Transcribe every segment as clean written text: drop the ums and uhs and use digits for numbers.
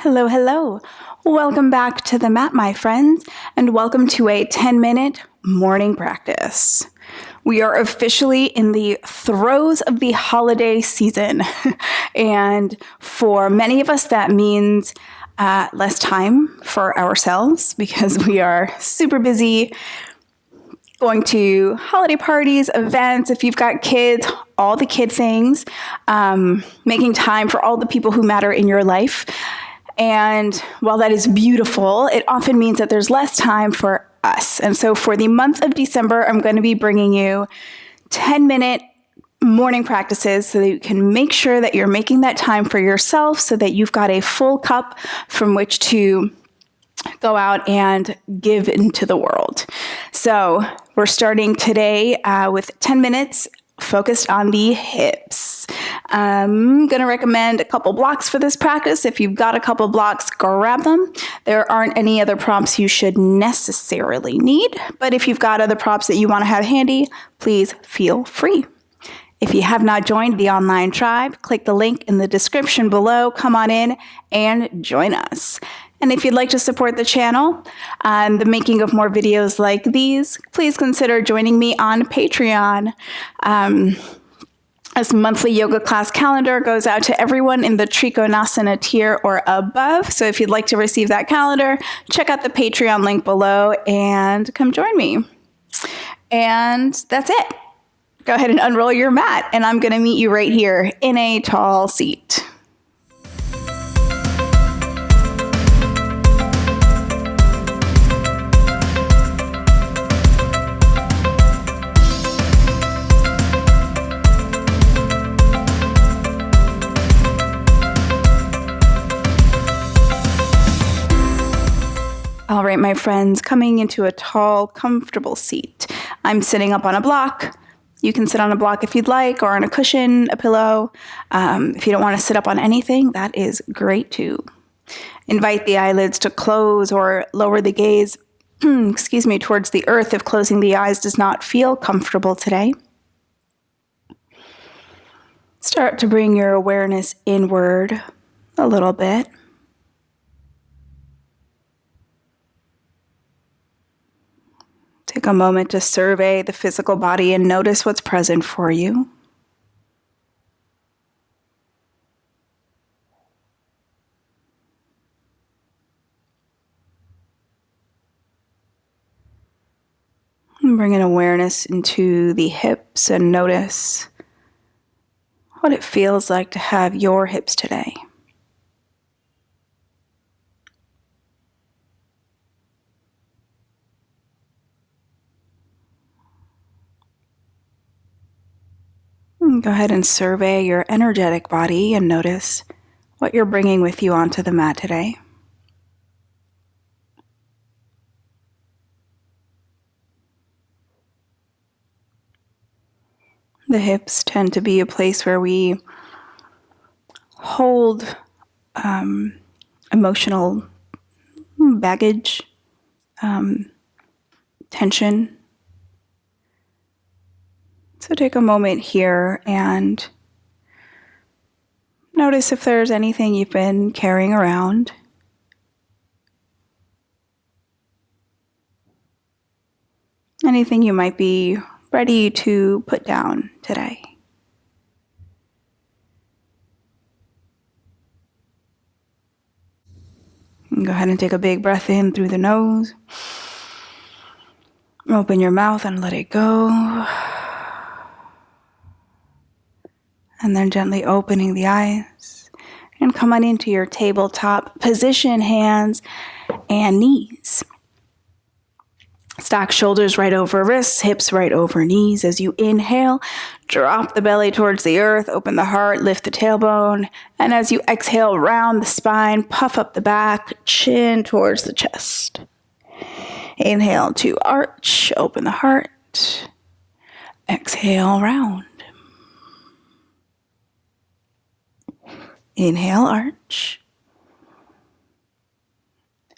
Hello, hello. Welcome back to the mat, my friends, and welcome to a 10-minute morning practice. We are officially in the throes of the holiday season, and for many of us, that means less time for ourselves because we are super busy going to holiday parties, events, if you've got kids, all the kid things, making time for all the people who matter in your life. And while that is beautiful, it often means that there's less time for us. And so for the month of December, I'm going to be bringing you 10-minute morning practices so that you can make sure that you're making that time for yourself so that you've got a full cup from which to go out and give into the world. So we're starting today with 10 minutes focused on the hips. I'm going to recommend a couple blocks for this practice. If you've got a couple blocks, grab them. There aren't any other props you should necessarily need, but if you've got other props that you want to have handy, please feel free. If you have not joined the online tribe, click the link in the description below. Come on in and join us. And if you'd like to support the channel and the making of more videos like these, please consider joining me on Patreon. This monthly yoga class calendar goes out to everyone in the Trikonasana tier or above. So if you'd like to receive that calendar, check out the Patreon link below and come join me. And that's it. Go ahead and unroll your mat, and I'm going to meet you right here in a tall seat. All right, my friends, coming into a tall, comfortable seat. I'm sitting up on a block. You can sit on a block if you'd like, or on a cushion, a pillow. If you don't want to sit up on anything, that is great too. Invite the eyelids to close or lower the gaze, towards the earth if closing the eyes does not feel comfortable today. Start to bring your awareness inward a little bit. Take a moment to survey the physical body and notice what's present for you. And bring an awareness into the hips and notice what it feels like to have your hips today. Go ahead and survey your energetic body and notice what you're bringing with you onto the mat today. The hips tend to be a place where we hold emotional baggage, tension. So take a moment here and notice if there's anything you've been carrying around. Anything you might be ready to put down today. And go ahead and take a big breath in through the nose. Open your mouth and let it go. And then gently opening the eyes and come on into your tabletop position, hands and knees. Stack shoulders right over wrists, hips right over knees. As you inhale, drop the belly towards the earth, open the heart, lift the tailbone. And as you exhale, round the spine, puff up the back, chin towards the chest. Inhale to arch, open the heart. Exhale, round. Inhale, arch.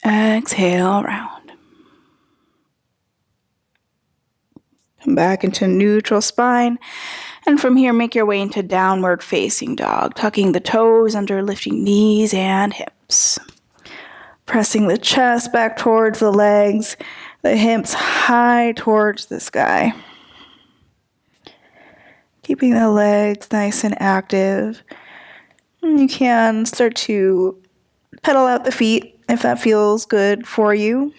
Exhale, round. Come back into neutral spine. And from here, make your way into downward facing dog, tucking the toes under lifting knees and hips. hips. Pressing the chest back towards the legs, the hips high towards the sky. Keeping the legs nice and active. You can start to pedal out the feet if that feels good for you.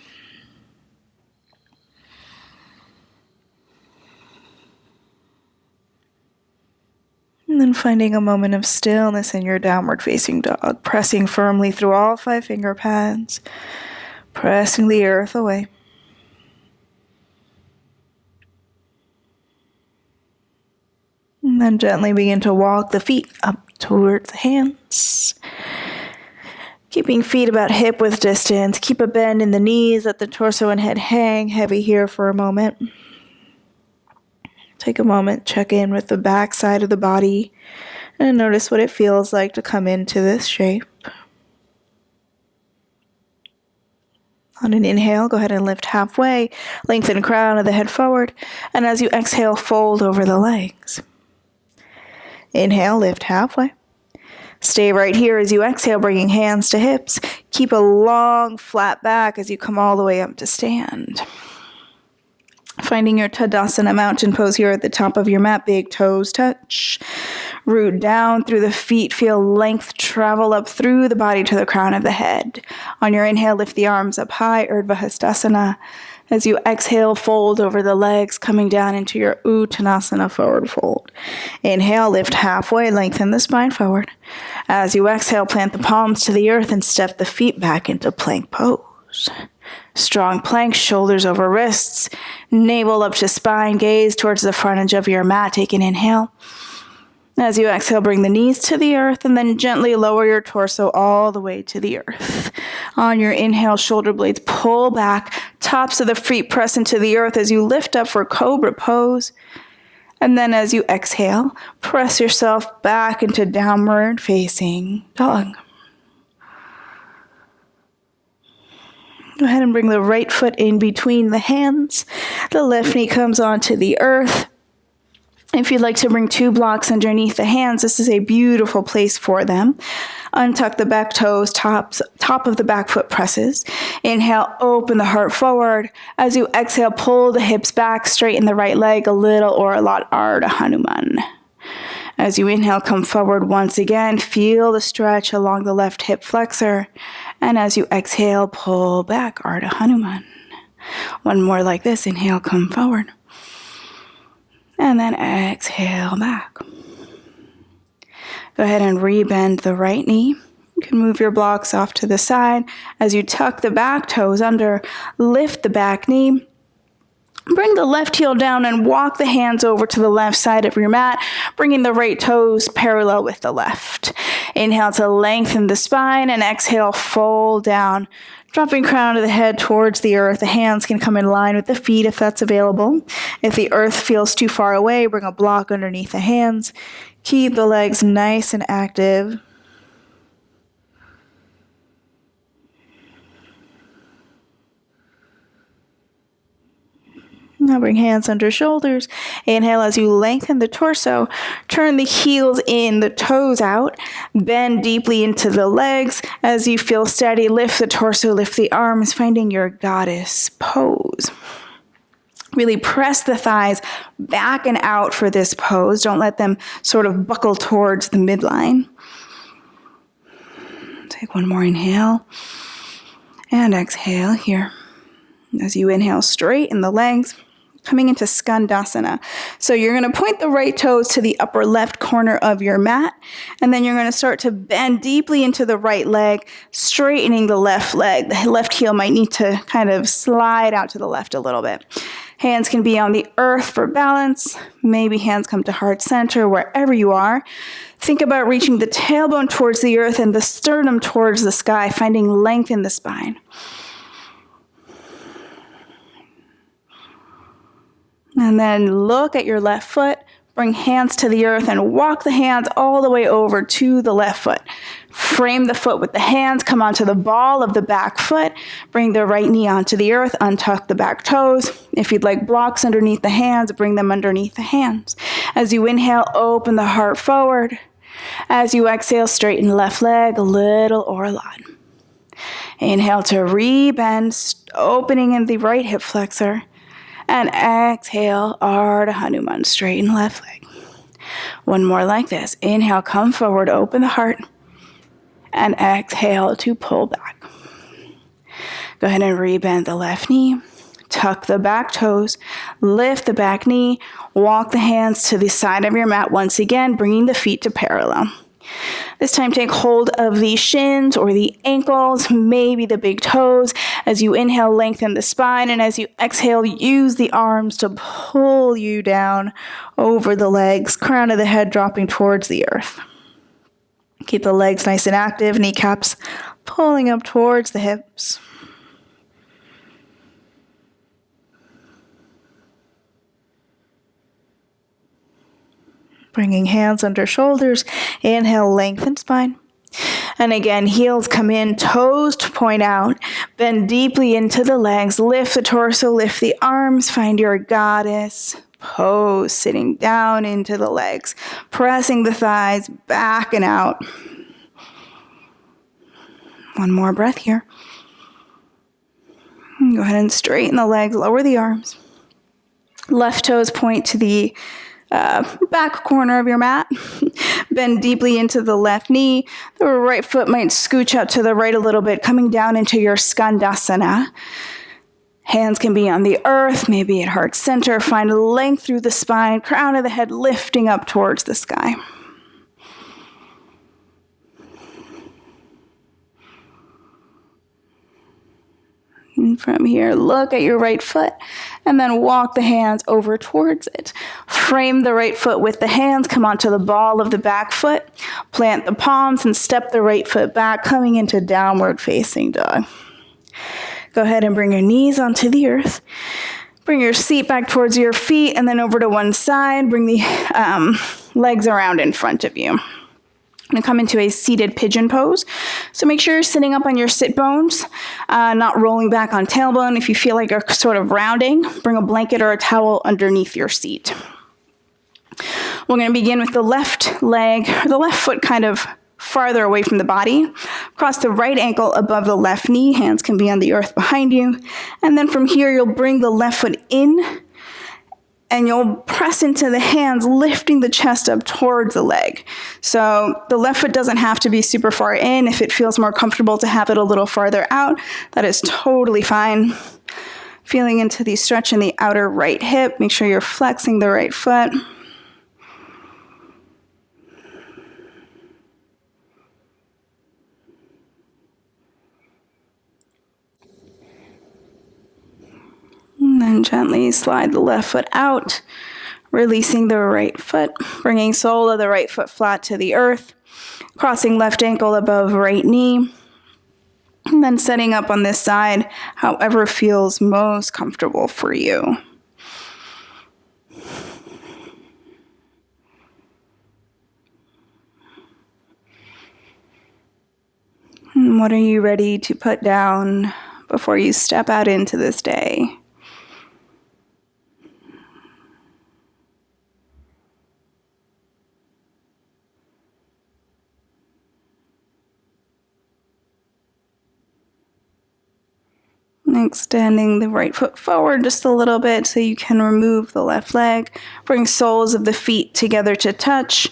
And then finding a moment of stillness in your downward facing dog, pressing firmly through all 5 finger pads, pressing the earth away. And then gently begin to walk the feet up towards the hands. Keeping feet about hip width distance. Keep a bend in the knees, let the torso and head hang heavy here for a moment. Take a moment, check in with the back side of the body, and notice what it feels like to come into this shape. On an inhale, go ahead and lift halfway, lengthen crown of the head forward, and as you exhale, fold over the legs. Inhale, lift halfway. Stay right here as you exhale, bringing hands to hips. Keep a long, flat back as you come all the way up to stand. Finding your Tadasana mountain pose here at the top of your mat. Big toes touch. Root down through the feet. Feel length travel up through the body to the crown of the head. On your inhale, lift the arms up high, Urdhva Hastasana. As you exhale, fold over the legs, coming down into your Uttanasana, forward fold. Inhale, lift halfway, lengthen the spine forward. As you exhale, plant the palms to the earth and step the feet back into plank pose. Strong plank, shoulders over wrists, navel up to spine, gaze towards the front edge of your mat. Take an inhale. As you exhale, bring the knees to the earth and then gently lower your torso all the way to the earth. On your inhale, shoulder blades pull back, tops of the feet press into the earth as you lift up for Cobra pose. And then as you exhale, press yourself back into downward facing dog. Go ahead and bring the right foot in between the hands. The left knee comes onto the earth. If you'd like to bring 2 blocks underneath the hands, this is a beautiful place for them. Untuck the back toes, top of the back foot presses. Inhale, open the heart forward. As you exhale, pull the hips back, straighten the right leg a little or a lot, Ardha Hanuman. As you inhale, come forward once again. Feel the stretch along the left hip flexor. And as you exhale, pull back, Ardha Hanuman. One more like this. Inhale, come forward. And then exhale back. Go ahead and rebend the right knee. You can move your blocks off to the side. As you tuck the back toes under, lift the back knee. Bring the left heel down and walk the hands over to the left side of your mat, bringing the right toes parallel with the left. Inhale to lengthen the spine and exhale, fold down. Dropping crown of the head towards the earth. The hands can come in line with the feet if that's available. If the earth feels too far away, bring a block underneath the hands. Keep the legs nice and active. Now bring hands under shoulders. Inhale as you lengthen the torso. Turn the heels in, the toes out. Bend deeply into the legs. As you feel steady, lift the torso, lift the arms, finding your goddess pose. Really press the thighs back and out for this pose. Don't let them sort of buckle towards the midline. Take one more inhale. And exhale here. As you inhale, straighten the legs. Coming into Skandasana. So you're going to point the right toes to the upper left corner of your mat, and then you're going to start to bend deeply into the right leg, straightening the left leg. The left heel might need to kind of slide out to the left a little bit. Hands can be on the earth for balance. Maybe hands come to heart center, wherever you are. Think about reaching the tailbone towards the earth and the sternum towards the sky, finding length in the spine. And then look at your left foot, bring hands to the earth and walk the hands all the way over to the left foot. Frame the foot with the hands, come onto the ball of the back foot, bring the right knee onto the earth, untuck the back toes. If you'd like blocks underneath the hands, bring them underneath the hands. As you inhale, open the heart forward. As you exhale, straighten left leg a little or a lot. Inhale to rebend, opening in the right hip flexor. And exhale, Ardha Hanuman, straighten left leg. One more like this. Inhale, come forward, open the heart. And exhale to pull back. Go ahead and rebend the left knee. Tuck the back toes, lift the back knee, walk the hands to the side of your mat once again, bringing the feet to parallel. This time take hold of the shins or the ankles, maybe the big toes. As you inhale, lengthen the spine, and as you exhale, use the arms to pull you down over the legs, crown of the head dropping towards the earth. Keep the legs nice and active, kneecaps pulling up towards the hips. Bringing hands under shoulders. Inhale, lengthen spine. And again, heels come in, toes to point out. Bend deeply into the legs. Lift the torso, lift the arms. Find your goddess pose, sitting down into the legs. Pressing the thighs back and out. One more breath here. Go ahead and straighten the legs, lower the arms. Left toes point to the back corner of your mat. Bend deeply into the left knee. The right foot might scooch out to the right a little bit, coming down into your Skandasana. Hands can be on the earth, maybe at heart center. Find length through the spine, crown of the head lifting up towards the sky. And from here, look at your right foot and then walk the hands over towards it. Frame the right foot with the hands, come onto the ball of the back foot, plant the palms and step the right foot back, coming into downward facing dog. Go ahead and bring your knees onto the earth. Bring your seat back towards your feet and then over to one side. Bring the legs around in front of you. I'm going to come into a seated pigeon pose. So make sure you're sitting up on your sit bones, not rolling back on tailbone. If you feel like you're sort of rounding, bring a blanket or a towel underneath your seat. We're going to begin with the left leg, or the left foot kind of farther away from the body. Cross the right ankle above the left knee. Hands can be on the earth behind you. And then from here, you'll bring the left foot in and you'll press into the hands, lifting the chest up towards the leg. So the left foot doesn't have to be super far in. If it feels more comfortable to have it a little farther out, that is totally fine. Feeling into the stretch in the outer right hip. Make sure you're flexing the right foot. And then gently slide the left foot out, releasing the right foot, bringing sole of the right foot flat to the earth, crossing left ankle above right knee, and then setting up on this side, however feels most comfortable for you. And what are you ready to put down before you step out into this day? Extending the right foot forward just a little bit so you can remove the left leg. Bring soles of the feet together to touch.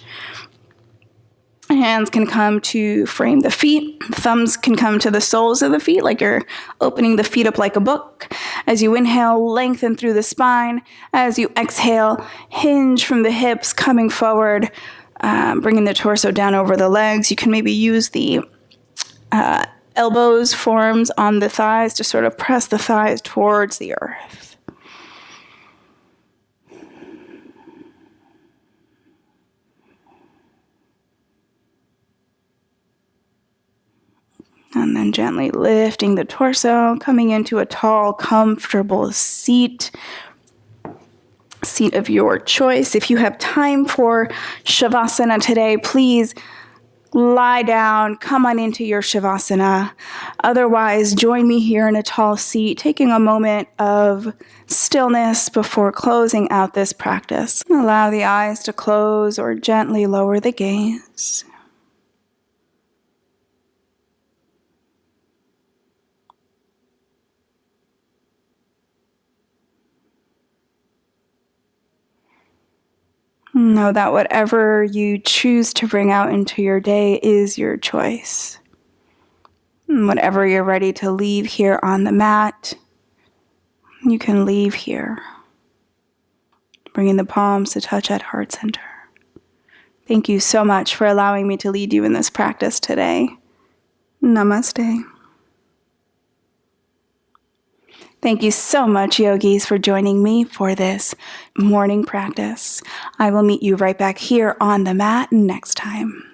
Hands can come to frame the feet. Thumbs can come to the soles of the feet, like you're opening the feet up like a book. As you inhale, lengthen through the spine. As you exhale, hinge from the hips, coming forward, bringing the torso down over the legs. You can maybe use the elbows, forearms on the thighs to sort of press the thighs towards the earth. And then gently lifting the torso, coming into a tall, comfortable seat of your choice. If you have time for Shavasana today, please lie down, come on into your Shavasana. Otherwise, join me here in a tall seat, taking a moment of stillness before closing out this practice. Allow the eyes to close or gently lower the gaze. Know that whatever you choose to bring out into your day is your choice. Whatever you're ready to leave here on the mat, you can leave here. Bringing the palms to touch at heart center. Thank you so much for allowing me to lead you in this practice today. Namaste. Thank you so much, yogis, for joining me for this morning practice. I will meet you right back here on the mat next time.